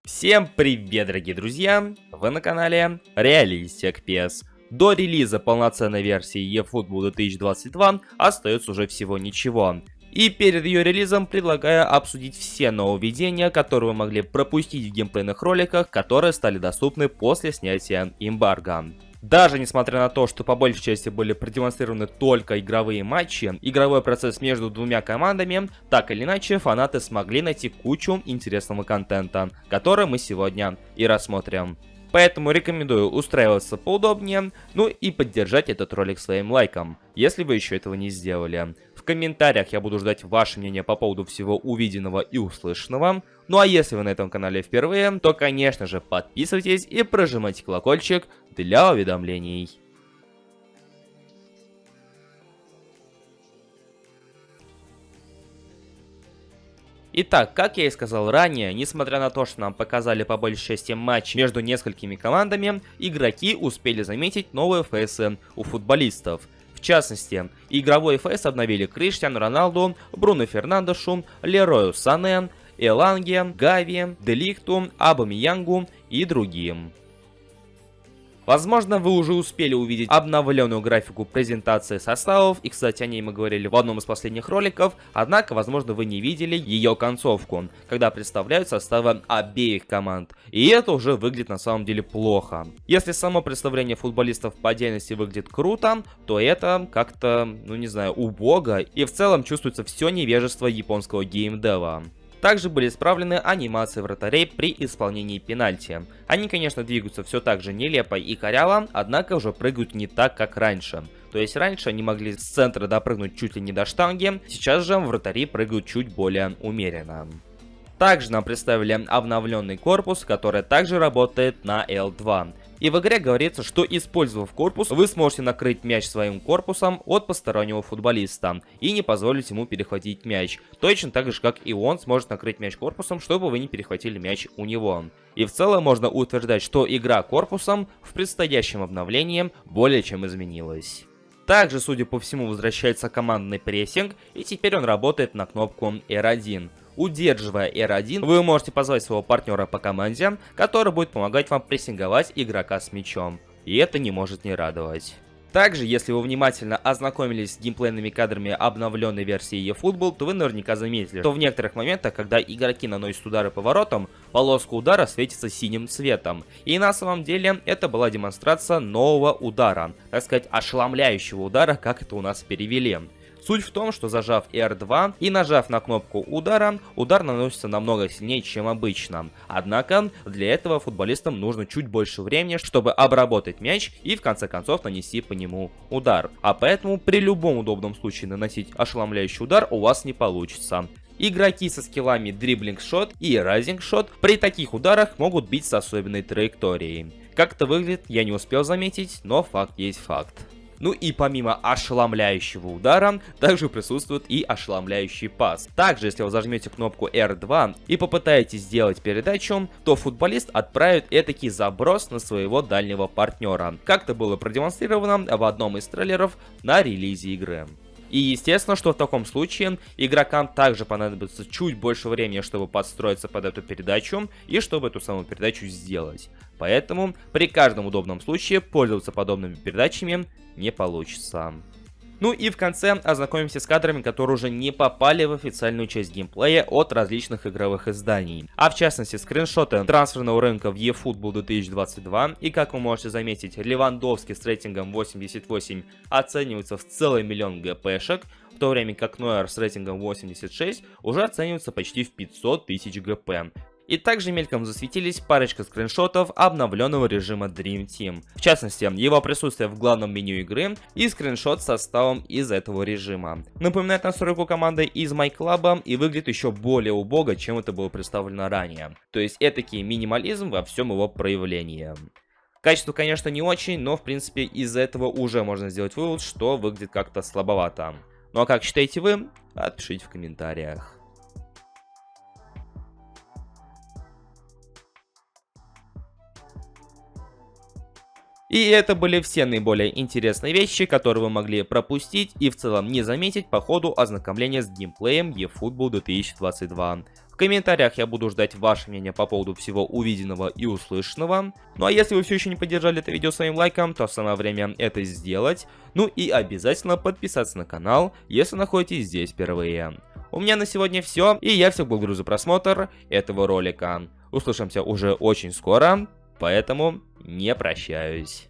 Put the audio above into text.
Всем привет, дорогие друзья! Вы на канале Realistic PS. До релиза полноценной версии eFootball 2022 остается уже всего ничего. И перед ее релизом предлагаю обсудить все нововведения, которые вы могли пропустить в геймплейных роликах, которые стали доступны после снятия эмбарго. Даже несмотря на то, что по большей части были продемонстрированы только игровые матчи, игровой процесс между двумя командами, так или иначе фанаты смогли найти кучу интересного контента, который мы сегодня и рассмотрим. Поэтому рекомендую устраиваться поудобнее, ну и поддержать этот ролик своим лайком, если вы еще этого не сделали. В комментариях я буду ждать ваше мнение по поводу всего увиденного и услышанного. Ну а если вы на этом канале впервые, то конечно же подписывайтесь и прожимайте колокольчик для уведомлений. Итак, как я и сказал ранее, несмотря на то, что нам показали по большей части матч между несколькими командами, игроки успели заметить новые фейсы у футболистов. В частности, игровой фейс обновили Криштиану Роналду, Бруно Фернандешу, Лерою Сане, Эланге, Гави, Делихту, Абамиянгу и другим. Возможно, вы уже успели увидеть обновленную графику презентации составов, и, кстати, о ней мы говорили в одном из последних роликов, однако, возможно, вы не видели ее концовку, когда представляют составы обеих команд, и это уже выглядит на самом деле плохо. Если само представление футболистов по отдельности выглядит круто, то это как-то, ну не знаю, убого, и в целом чувствуется все невежество японского геймдева. Также были исправлены анимации вратарей при исполнении пенальти. Они, конечно, двигаются все так же нелепо и коряво, однако уже прыгают не так, как раньше. То есть раньше они могли с центра допрыгнуть чуть ли не до штанги, сейчас же вратари прыгают чуть более умеренно. Также нам представили обновленный корпус, который также работает на L2. И в игре говорится, что, использовав корпус, вы сможете накрыть мяч своим корпусом от постороннего футболиста и не позволить ему перехватить мяч. Точно так же, как и он сможет накрыть мяч корпусом, чтобы вы не перехватили мяч у него. И в целом можно утверждать, что игра корпусом в предстоящем обновлении более чем изменилась. Также, судя по всему, возвращается командный прессинг, и теперь он работает на кнопку R1. Удерживая R1, вы можете позвать своего партнера по команде, который будет помогать вам прессинговать игрока с мячом. И это не может не радовать. Также, если вы внимательно ознакомились с геймплейными кадрами обновленной версии eFootball, то вы наверняка заметили, что в некоторых моментах, когда игроки наносят удары по воротам, полоска удара светится синим цветом. И на самом деле это была демонстрация нового удара, так сказать, ошеломляющего удара, как это у нас перевели. Суть в том, что зажав R2 и нажав на кнопку удара, удар наносится намного сильнее, чем обычно. Однако, для этого футболистам нужно чуть больше времени, чтобы обработать мяч и в конце концов нанести по нему удар. А поэтому при любом удобном случае наносить ошеломляющий удар у вас не получится. Игроки со скиллами дриблинг-шот и райзинг-шот при таких ударах могут бить с особенной траекторией. Как это выглядит, я не успел заметить, но факт есть факт. Ну и помимо ошеломляющего удара, также присутствует и ошеломляющий пас. Также, если вы зажмете кнопку R2 и попытаетесь сделать передачу, то футболист отправит этакий заброс на своего дальнего партнера. Как это было продемонстрировано в одном из трейлеров на релизе игры. И естественно, что в таком случае игрокам также понадобится чуть больше времени, чтобы подстроиться под эту передачу и чтобы эту самую передачу сделать. Поэтому при каждом удобном случае пользоваться подобными передачами не получится. Ну и в конце ознакомимся с кадрами, которые уже не попали в официальную часть геймплея от различных игровых изданий. А в частности скриншоты трансферного рынка в eFootball 2022. И как вы можете заметить, Левандовский с рейтингом 88 оценивается в целый миллион ГПшек, в то время как Нойер с рейтингом 86 уже оценивается почти в 500 тысяч ГП. И также мельком засветились парочка скриншотов обновленного режима Dream Team. В частности, его присутствие в главном меню игры и скриншот с составом из этого режима. Напоминает настройку команды из MyClub и выглядит еще более убого, чем это было представлено ранее. То есть этакий минимализм во всем его проявлении. Качество, конечно, не очень, но в принципе из этого уже можно сделать вывод, что выглядит как-то слабовато. Ну а как считаете вы? Отпишите в комментариях. И это были все наиболее интересные вещи, которые вы могли пропустить и в целом не заметить по ходу ознакомления с геймплеем eFootball 2022. В комментариях я буду ждать ваше мнение по поводу всего увиденного и услышанного. Ну а если вы все еще не поддержали это видео своим лайком, то самое время это сделать. Ну и обязательно подписаться на канал, если находитесь здесь впервые. У меня на сегодня все, и я всех благодарю за просмотр этого ролика. Услышимся уже очень скоро, поэтому не прощаюсь.